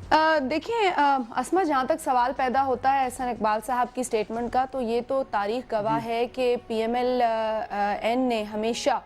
देखिए अस्मा, जहाँ तक सवाल पैदा होता है एहसन इकबाल साहब की स्टेटमेंट का, तो ये तो तारीख गवाह है कि पीएमएल एन ने हमेशा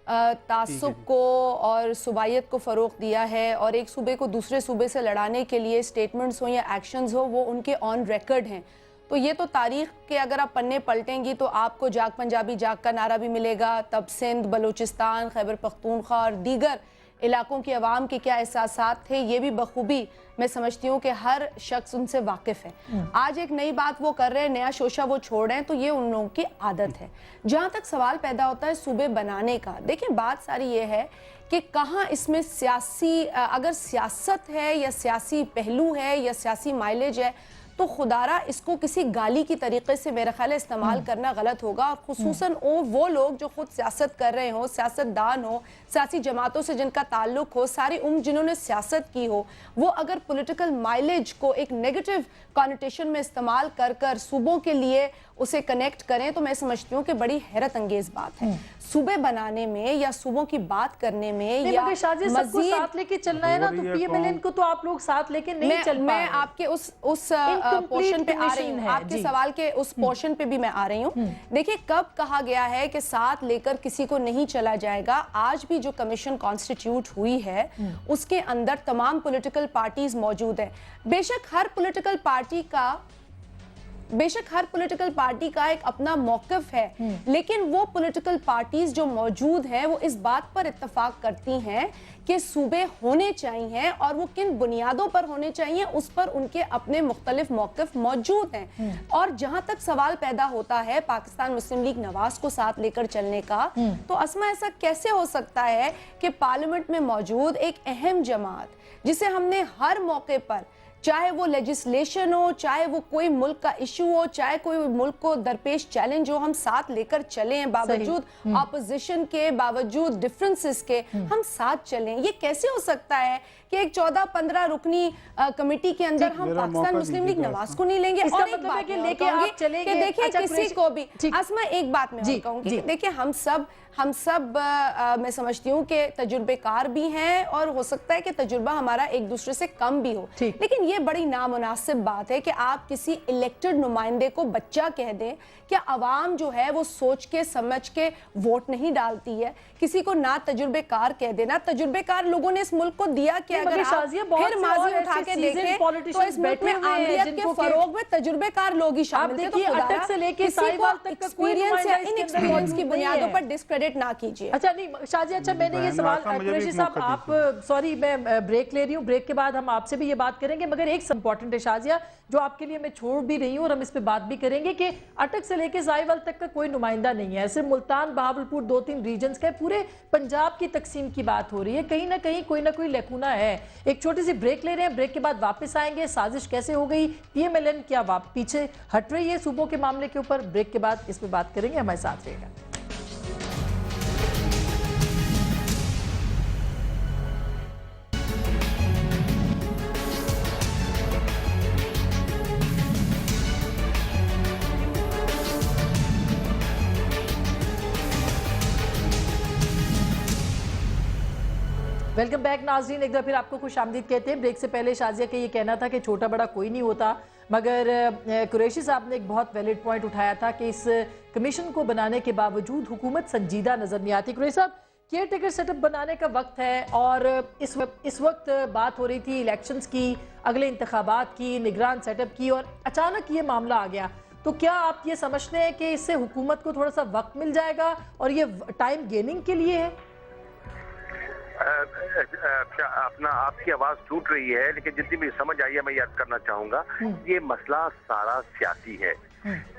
तासुब को और सूबाइयत को फ़रोग़ दिया है, और एक सूबे को दूसरे सूबे से लड़ाने के लिए स्टेटमेंट्स हो या एक्शंस हो, वो उनके ऑन रिकॉर्ड हैं। तो ये तो तारीख के अगर आप पन्ने पलटेंगी तो आपको जाग पंजाबी जाग का नारा भी मिलेगा, तब सिंध, बलूचिस्तान, खैबर पख्तूनख्वा और दीगर इलाकों की आवाम के क्या एहसासात थे, ये भी बखूबी मैं समझती हूँ कि हर शख्स उनसे वाकिफ़ है। आज एक नई बात वो कर रहे हैं, नया शोशा वो छोड़ रहे हैं, तो ये उन लोगों की आदत है। जहाँ तक सवाल पैदा होता है सूबे बनाने का, देखिए बात सारी ये है कि कहाँ इसमें सियासी अगर सियासत है या सियासी पहलू है या सियासी माइलेज है, तो खुदारा इसको किसी गाली की तरीके से मेरा ख्याल है इस्तेमाल करना गलत होगा। और खुसूसन वो लोग जो खुद सियासत कर रहे हो, सियासतदान हो, सियासी जमातों से जिनका ताल्लुक हो, सारी उम्र जिन्होंने सियासत की हो, वो अगर पॉलिटिकल माइलेज को एक नेगेटिव कॉनोटेशन में इस्तेमाल कर कर सूबों के लिए उसे कनेक्ट करें, तो मैं समझती हूँ कि बड़ी हैरत अंगेज बात है। सूबे बनाने में या सूबों की बात करने में या सबको साथ लेके चलना है ना, तो पीएमएलएन को तो आप लोग साथ लेके नहीं चल पा रहे। मैं आपके उस पोर्शन पे आ रही हूँ, आपके सवाल के उस पोर्शन पे भी मैं आ रही हूँ। देखिए, कब कहा गया है कि साथ लेकर किसी को नहीं चला जाएगा? आज भी जो कमीशन कॉन्स्टिट्यूट हुई है उसके अंदर तमाम पॉलिटिकल पार्टीज मौजूद है। बेशक हर पॉलिटिकल पार्टी का एक अपना मौक़िफ़ है, लेकिन वो पॉलिटिकल पार्टीज जो मौजूद हैं वो इस बात पर इत्तफाक करती हैं कि सूबे होने चाहिए, और वो किन बुनियादों पर होने चाहिए उस पर उनके अपने मुख्तलिफ मौक़िफ़ मौजूद हैं। और जहां तक सवाल पैदा होता है पाकिस्तान मुस्लिम लीग नवाज को साथ लेकर चलने का, तो अस्मा ऐसा कैसे हो सकता है कि पार्लियामेंट में मौजूद एक अहम जमात जिसे हमने हर मौके पर, चाहे वो लेजिस्लेशन हो, चाहे वो कोई मुल्क का इशू हो, चाहे कोई मुल्क को दरपेश चैलेंज हो, हम साथ लेकर चलें, बावजूद ऑपोजिशन के, बावजूद डिफरेंसेस के हम साथ चलें। ये कैसे हो सकता है कि एक 14-15 रुकनी कमेटी के अंदर हम पाकिस्तान मुस्लिम लीग नवाज को नहीं लेंगे? और एक बात लेके आप चलेंगे कि देखिए किसी को भी, अस्मा एक बात मैं कहूंगी, देखिए हम सब मैं समझती हूँ कि तजुर्बेकार भी हैं, और हो सकता है कि तजुर्बा हमारा एक दूसरे से कम भी हो, लेकिन ये बड़ी नामुनासिब बात है कि आप किसी इलेक्टेड नुमाइंदे को बच्चा कह दें। क्या आवाम जो है वो सोच के समझ के वोट नहीं डालती है? किसी को ना तजुर्बेकार कह देना, तजुर्बेकार लोगों ने इस मुल्क को दिया कि अगर आप फिर माजी उठा के देखें तो इस मुल्क में आमदीयत के फरोग में तजुर्बेकार लोग ही शामिल थे। तो अटक से लेके साहिवाल तक एक्सपीरियंस या इनएक्सपीरियंस की बुनियादों पर डिस्क्रेडिट ना कीजिए। अच्छा नहीं शाजिया, अच्छा मैंने ये सवाल, कुरैशी साहब आप, सॉरी मैं ब्रेक ले रही हूँ, ब्रेक के बाद हम आपसे भी ये बात करेंगे, मगर एक इंपॉर्टेंट है शाजिया जो आपके लिए मैं छोड़ भी रही हूँ और हम इस पे बात भी करेंगे कि अटक से लेके साहिवाल तक का कोई नुमाइंदा नहीं है, सिर्फ मुल्तान, बहावलपुर, 2-3 रीजन्स का, पूरे पंजाब की तकसीम की बात हो रही है। कहीं ना कहीं कोई ना कोई लैकुना है। एक छोटी सी ब्रेक ले रहे हैं, ब्रेक के बाद वापस आएंगे। साजिश कैसे हो गई, पीएमएलएन क्या पीछे हट रही है सूबों के मामले के ऊपर? ब्रेक के बाद इस पे बात करेंगे, हमारे साथ रहेगा। वेलकम बैक नाजरीन, एक बार फिर आपको खुश आमदीद कहते हैं। ब्रेक से पहले शाजिया का ये कहना था कि छोटा बड़ा कोई नहीं होता, मगर कुरैशी साहब ने एक बहुत वैलिड पॉइंट उठाया था कि इस कमीशन को बनाने के बावजूद हुकूमत संजीदा नजर नहीं आती। कुरैशी साहब, केयर टेकर सेटअप बनाने का वक्त है, और इस वक्त बात हो रही थी इलेक्शंस की, अगले इंतखाबात की, निगरान सेटअप की, और अचानक ये मामला आ गया। तो क्या आप ये समझते हैं कि इससे हुकूमत को थोड़ा सा वक्त मिल जाएगा और ये टाइम गेनिंग के लिए है? अपना आपकी आवाज टूट रही है, लेकिन जितनी भी समझ आई है मैं याद करना चाहूंगा, ये मसला सारा सियासी है।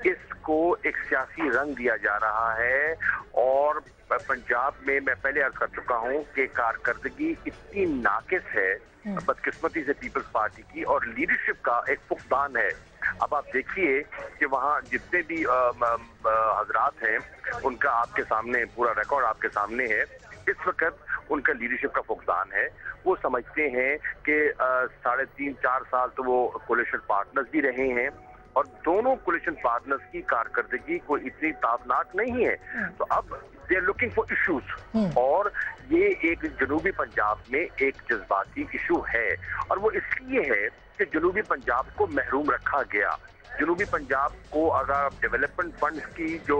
इसको एक सियासी रंग दिया जा रहा है, और पंजाब में मैं पहले अर्ज कर चुका हूँ कि कारकर्दगी इतनी नाकिस है बदकिस्मती से पीपल्स पार्टी की, और लीडरशिप का एक फुकदान है। अब आप देखिए कि वहाँ जितने भी हजरात हैं उनका आपके सामने पूरा रिकॉर्ड आपके सामने है। इस वक्त उनका लीडरशिप का फुकदान है। वो समझते हैं कि 3.5-4 साल तो वो कोलिशन पार्टनर्स भी रहे हैं, और दोनों कोलिशन पार्टनर्स की कारकर्दगी कोई इतनी ताबनाक नहीं है। तो अब they are looking for issues, और ये एक जनूबी पंजाब में एक जज्बाती इशू है, और वो इसलिए है कि जनूबी पंजाब को महरूम रखा गया। जनूबी पंजाब को अगर डेवलपमेंट फंड्स की जो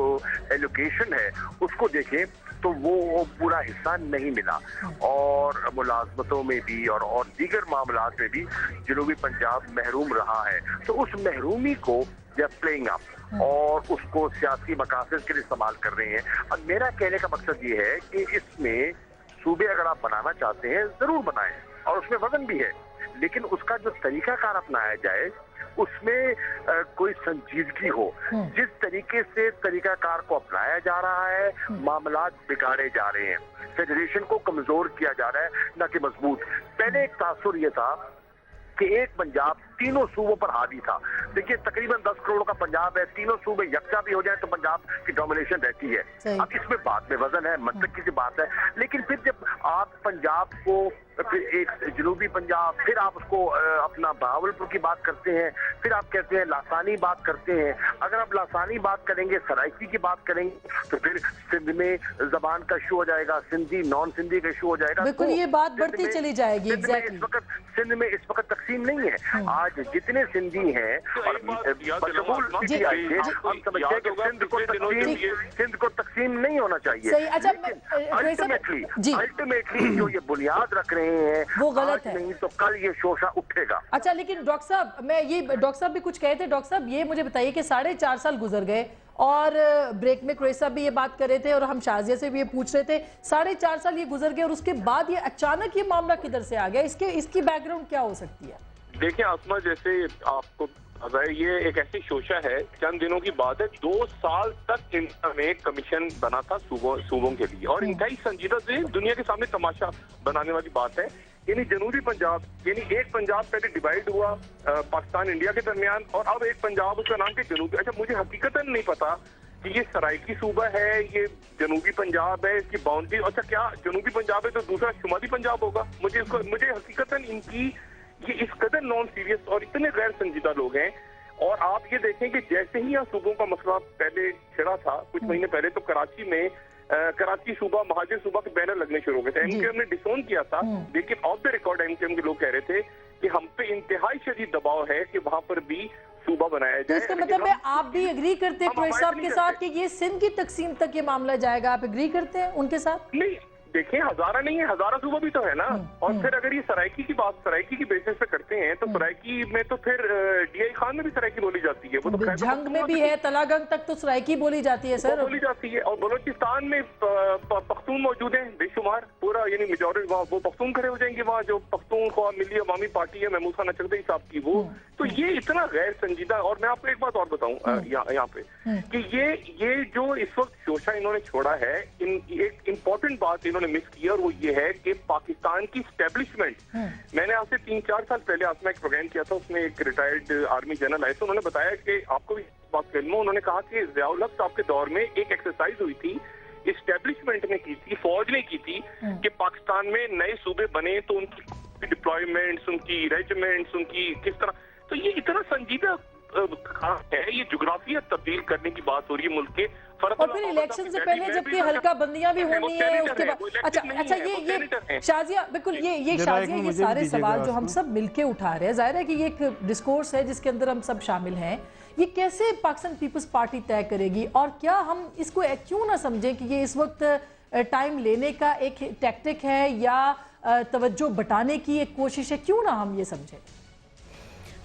एलोकेशन है उसको देखें तो वो पूरा हिस्सा नहीं मिला, और मुलाजमतों में भी और दीगर मामलात में भी जनूबी पंजाब महरूम रहा है। तो उस महरूमी को दे आर प्लेइंग अप और उसको सियासी मकासद के लिए इस्तेमाल कर रहे हैं। और मेरा कहने का मकसद ये है कि इसमें सूबे अगर आप बनाना चाहते हैं जरूर बनाएं, और उसमें वजन भी है, लेकिन उसका जो तरीकाकार अपनाया जाए उसमें कोई संजीदगी हो। जिस तरीके से तरीकाकार को अपनाया जा रहा है मामलात बिगाड़े जा रहे हैं, फेडरेशन को कमजोर किया जा रहा है न कि मजबूत। पहले एक तासुर ये था कि एक पंजाब तीनों सूबों पर हावी था। देखिए तकरीबन 10 करोड़ का पंजाब है, तीनों सूबे यकजा भी हो जाए तो पंजाब की डोमिनेशन रहती है। अब इसमें बात में वजन है, मंतक की बात है, लेकिन फिर जब आप पंजाब को फिर एक जनूबी पंजाब, फिर आप उसको अपना बहावलपुर की बात करते हैं, फिर आप कहते हैं लासानी बात करते हैं। अगर आप लासानी बात करेंगे, सराइकी की बात करेंगे, तो फिर सिंध में जबान का इशू हो जाएगा, सिंधी नॉन सिंधी का इशू हो जाएगा। बिल्कुल, ये बात बढ़ती चली जाएगी। सिंध में इस वक्त तकसीम नहीं है। आज जितने सिंधी हैं और मशगूल पीटीआई थे, हम समझते हैं कि सिंध को तकसीम नहीं होना चाहिए। अल्टीमेटली जो ये बुनियाद रख रहे हैं वो गलत है, नहीं तो कल ये शोषा उठेगा। अच्छा, लेकिन डॉक्टर साहब, मैं ये डॉक्टर साहब भी कुछ कहे थे। डॉक्टर साहब ये मुझे बताइए कि 4.5 साल गुजर गए, और ब्रेक में कुरैशी साहब भी ये बात कर रहे थे और हम शाजिया से भी ये पूछ रहे थे, 4.5 साल ये गुजर गए और उसके बाद ये अचानक ये मामला किधर से आ गया? इसकी बैकग्राउंड क्या हो सकती है? देखिए आसमा, जैसे आपको ये एक ऐसी शोषा है, चंद दिनों की बात है, 2 साल तक इंडिया में कमीशन बना था सूबों के लिए, और इंतहाई संजीदा से दुनिया के सामने तमाशा बनाने वाली बात है। यानी जनूबी पंजाब, यानी एक पंजाब पहले डिवाइड हुआ पाकिस्तान इंडिया के दरमियान, और अब एक पंजाब, उसका नाम क्या जनूबी। अच्छा, मुझे हकीकतन नहीं पता कि ये सराइकी सूबा है, ये जनूबी पंजाब है, इसकी बाउंड्री, अच्छा क्या जनूबी पंजाब है तो दूसरा शुमाली पंजाब होगा? मुझे हकीकतन इनकी ये इस कदर नॉन सीरियस और इतने गैर संजीदा लोग हैं। और आप ये देखें कि जैसे ही यहाँ सूबों का मसला पहले छिड़ा था कुछ महीने पहले, तो कराची में कराची सूबा, महाजिर सूबा के बैनर लगने शुरू हो गए थे। एमकेएम ने डिसोन किया था, लेकिन ऑफ द रिकॉर्ड एमकेएम के लोग कह रहे थे कि हम पे इंतहाई शदीद दबाव है कि वहां पर भी सूबा बनाया जाए। इसका मतलब है आप भी एग्री करते हैं कुरैशी साहब के साथ कि ये सिंध की तकसीम तक ये मामला जाएगा? आप एग्री करते हैं उनके साथ? नहीं, देखिए हजारा नहीं है, हजारा सूबा भी तो है ना। और फिर अगर ये सराइकी की बात सराइकी की बेसिस पे करते हैं तो सराइकी में तो फिर डीआई खान में भी सराइकी बोली जाती है, वो तो झंग में भी है, तलागंग तक तो सराइकी बोली जाती है सर, बोली जाती है। और बलोचिस्तान में पख्तून मौजूद है बेशुमार, पूरा यानी मेजॉरिटी वहाँ वो पख्तून खड़े हो जाएंगे वहाँ, जो पख्तूनख्वा मिली अवामी पार्टी है महमूद खान नचरदई साहब की, वो तो ये इतना गैर संजीदा। और मैं आपको एक बात और बताऊं यहाँ पे कि ये जो इस वक्त शोषा इन्होंने छोड़ा है, एक इम्पोर्टेंट बात इन्होंने मिस की, और वो ये है कि पाकिस्तान की स्टैब्लिशमेंट, मैंने आपसे 3-4 साल पहले आसमा एक प्रोग्राम किया था, उसमें एक रिटायर्ड आर्मी जनरल आए थे, उन्होंने बताया कि आपको भी बात कर लूं, उन्होंने कहा कि ज़ियाउल हक साहब के दौर में एक एक्सरसाइज हुई थी, इस्टेब्लिशमेंट ने की थी, फौज ने की थी, कि पाकिस्तान में नए सूबे बने तो उनकी डिप्लॉयमेंट्स, उनकी रेजिमेंट्स, उनकी किस तरह, तो ये इतना संजीदा काम है, ये जुग्राफिया तब्दील करने की बात हो रही है मुल्क के। और फिर इलेक्शन से पहले जबकि हल्का बंदियां भी होनी है उसके बाद, अच्छा ये शाजिया, बिल्कुल ये शाजिया, ये सारे सवाल जो हम सब मिलके उठा रहे हैं, जाहिर है कि ये एक डिस्कोर्स है जिसके अंदर हम सब शामिल हैं, ये कैसे पाकिस्तान पीपल्स पार्टी तय करेगी? और क्या हम इसको क्यों ना समझें कि ये इस वक्त टाइम लेने का एक टैक्टिक है या तवज्जो बटाने की एक कोशिश है? क्यों ना हम ये समझें?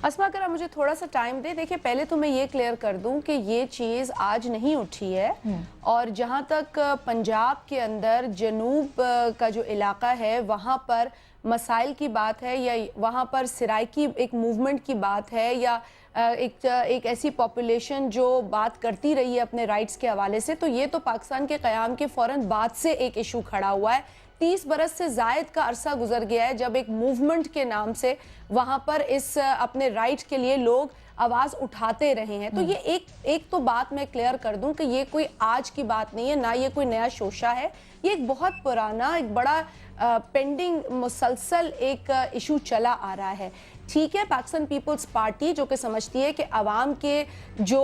अस्मा, अगर आप मुझे थोड़ा सा टाइम दे। देखिए, पहले तो मैं ये क्लियर कर दूं कि ये चीज़ आज नहीं उठी है, और जहां तक पंजाब के अंदर जनूब का जो इलाका है वहां पर मसाइल की बात है, या वहां पर सराइकी एक मूवमेंट की बात है, या एक ऐसी पॉपुलेशन जो बात करती रही है अपने राइट्स के हवाले से, तो ये तो पाकिस्तान के क़याम के फ़ौरन बाद से एक इशू खड़ा हुआ है। 30 बरस से जायद का अरसा गुजर गया है जब एक मूवमेंट के नाम से वहाँ पर इस अपने राइट के लिए लोग आवाज उठाते रहे हैं। तो ये एक तो बात मैं क्लियर कर दूं कि ये कोई आज की बात नहीं है, ना ये कोई नया शोशा है, ये एक बहुत पुराना, एक बड़ा पेंडिंग मुसलसल एक इशू चला आ रहा है। ठीक है, पाकिस्तान पीपल्स पार्टी जो कि समझती है कि आवाम के जो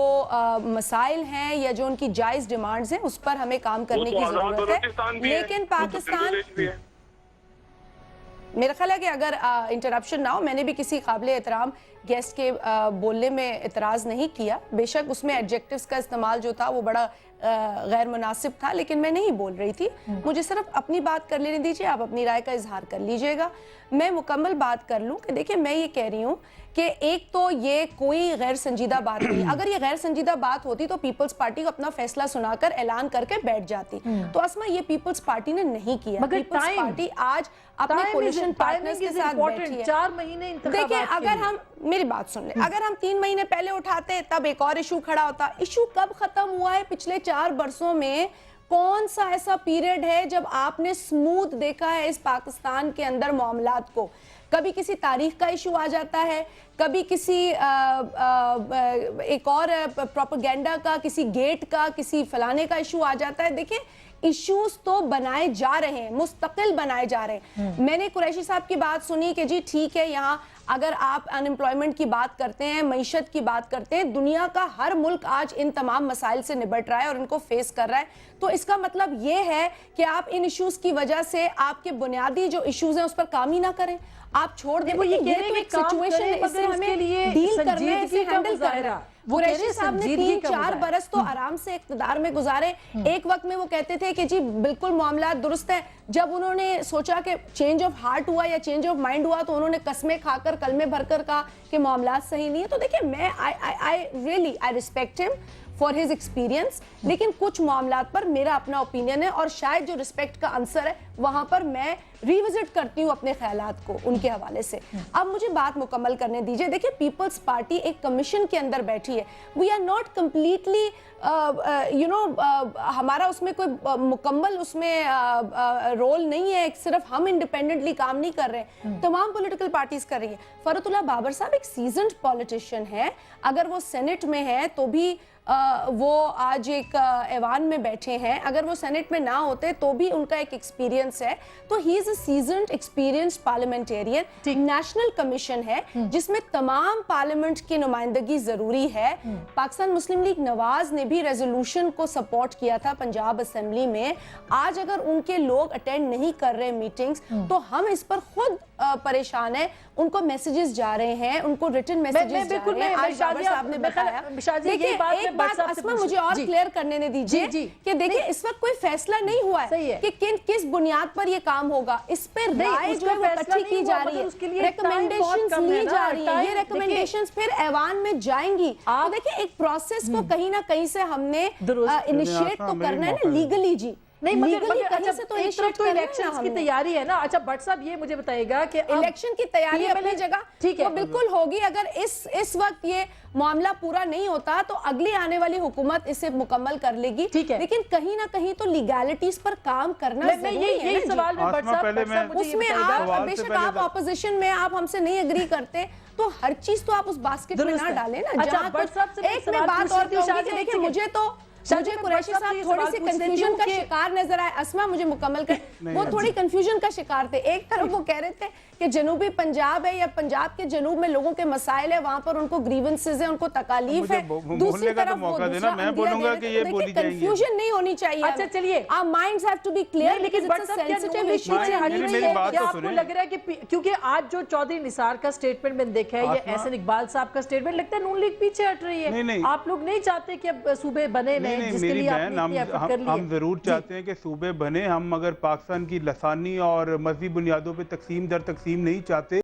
मसाइल हैं या जो उनकी जायज़ डिमांड्स हैं उस पर हमें काम करने की ज़रूरत है, लेकिन पाकिस्तान, मेरा ख्याल है कि अगर इंटरप्शन ना हो, मैंने भी किसी काबिल एहतराम गेस्ट के बोलने में इतराज़ नहीं किया, बेशक उसमें एडजेक्टिव्स का इस्तेमाल जो था वो बड़ा गैर मुनासिब था, लेकिन मैं नहीं बोल रही थी। मुझे सिर्फ अपनी बात कर लेने दीजिए, आप अपनी राय का इजहार कर लीजिएगा। मैं मुकम्मल बात कर लूं कि देखिए, मैं ये कह रही हूं कि एक तो ये कोई गैर संजीदा बात नहीं, अगर ये गैर संजीदा बात होती तो पीपल्स पार्टी को अपना फैसला सुनाकर ऐलान करके बैठ जाती। तो असमा ये पीपल्स पार्टी ने नहीं किया। पीपल्स पार्टी आज अपने कोलिशन पार्टनर्स के साथ बैठी है। 4 महीने देखिए, अगर हम, मेरी बात सुन ले, अगर हम 3 महीने पहले उठाते तब एक और इशू खड़ा होता। इशू कब खत्म हुआ है? पिछले 4 बरसों में कौन सा ऐसा पीरियड है जब आपने स्मूथ देखा है इस पाकिस्तान के अंदर मामलात को? कभी किसी तारीख का इशू आ जाता है, कभी किसी एक और प्रोपेगेंडा का, किसी गेट का, किसी फलाने का इशू आ जाता है। देखिए, इश्यूज तो बनाए जा रहे हैं, मुस्तकिल बनाए जा रहे हैं। मैंने कुरैशी साहब की बात सुनी कि जी ठीक है, यहाँ अगर आप अनएम्प्लॉयमेंट की बात करते हैं, मईशत की बात करते हैं, दुनिया का हर मुल्क आज इन तमाम मसाइल से निपट रहा है और इनको फेस कर रहा है, तो इसका मतलब ये है कि आप इन इश्यूज की वजह से आपके बुनियादी जो इश्यूज हैं उस पर काम ही ना करें, आप छोड़ दें। ये तो एक सिचुएशन है, इससे हमें डील करना है, इसे हैंडल करना है। कुरैशी साहब ने 3-4 बरस तो आराम से इक़्तिदार में गुजारे। एक वक्त में वो कहते थे कि जी बिल्कुल मामला दुरुस्त है। जब उन्होंने सोचा कि चेंज ऑफ हार्ट हुआ या चेंज ऑफ माइंड हुआ, तो उन्होंने कस्में खाकर, कलमे भरकर कहा कि मामला सही नहीं है। तो देखिए, मैं I respect him for his experience, लेकिन कुछ मामलात पर मेरा अपना ओपिनियन है और शायद जो रिस्पेक्ट का आंसर है वहां पर मैं रिविजिट करती हूँ अपने ख्यालात को उनके हवाले से। अब मुझे बात मुकम्मल करने दीजिए। देखिए, पीपल्स पार्टी एक कमीशन के अंदर बैठी है। वी आर नॉट कम्प्लीटली हमारा उसमें कोई मुकम्मल उसमें रोल नहीं है, सिर्फ हम इंडिपेंडेंटली काम नहीं कर रहे हैं, तमाम पॉलिटिकल पार्टीज कर रही है। फरतुल्लाह बाबर साहब एक सीजन्ड पॉलिटिशियन है, अगर वो सेनेट में है तो भी वो आज एक ऐवान में बैठे हैं, अगर वो सेनेट में ना होते तो भी उनका एक एक्सपीरियंस है। तो he is a seasoned experienced parliamentarian. National commission है जिसमें तमाम पार्लियामेंट की नुमाइंदगी जरूरी है। पाकिस्तान मुस्लिम लीग नवाज ने भी रेजोल्यूशन को सपोर्ट किया था पंजाब असेंबली में। आज अगर उनके लोग अटेंड नहीं कर रहे मीटिंग्स, तो हम इस पर खुद परेशान है। उनको मैसेजेस जा रहे हैं, उनको रिटन मैसेजेस जा रहे हैं। आज बाबर साहब ने बताया। देखिए, एक बात असमा मुझे और क्लियर करने ने दीजिए कि देखिए, इस वक्त कोई फैसला नहीं हुआ है कि किस बुनियाद पर ये काम होगा। इस पर राय जो है वो इकट्ठी की जा रही है, रिकमेंडेशंस ली जा रही है। ये रिकमेंडेशंस फिर ऐवान में जाएंगी। तो देखिए, एक प्रोसेस को कहीं ना कहीं से हमने इनिशिएट तो करना है ना, लीगली जी। नहीं, मगर अच्छा, तो इलेक्शंस की तैयारी है ना। अच्छा, भट्ट साहब ये मुझे बताइएगा कि इलेक्शन की तैयारी अपनी जगह ठीक है, वो बिल्कुल होगी। अगर इस वक्त ये मामला पूरा नहीं होता तो अगली आने वाली हुकूमत इसे मुकम्मल कर लेगी, ठीक है, लेकिन कहीं ना कहीं तो लीगैलिटीज पर काम करना जरूरी है। यही सवाल में भट्ट साहब, उसमें आप बेशक आप ऑपोजिशन में आप हमसे नहीं एग्री करते तो हर चीज तो आप उस बास्केट में ना डालें ना। एक में बात और देखिए, मुझे कुरैशी साहब थोड़ी सी कंफ्यूजन का शिकार नजर आए। असमा, मुझे मुकम्मल कर, वो थोड़ी कंफ्यूजन का शिकार थे। एक तरफ वो कह रहे थे कि जनूबी पंजाब है या पंजाब के जनूब में लोगों के मसाइल है, वहां पर उनको ग्रीवेंसेस है, उनको तकलीफ है। दूसरी तरफ वो मैं बोलूंगा कि ये बोली जाएगी। कंफ्यूजन नहीं होनी चाहिए। अच्छा, चलिए, our minds have to be clear, लेकिन सेंसिटिव इशू है। क्या आपको लग रहा है कि क्योंकि आज जो चौधरी निसार का स्टेटमेंट मैंने देखा है, ये एहसन इकबाल साहब का स्टेटमेंट, लगता है नून लीग पीछे हट रही है। आप लोग नहीं चाहते कि अब सूबे बने नहीं, मेरी बहन, हम जरूर चाहते हैं कि सूबे बने। हम मगर पाकिस्तान की लसानी और मजहबी बुनियादों पे तकसीम दर तकसीम नहीं चाहते।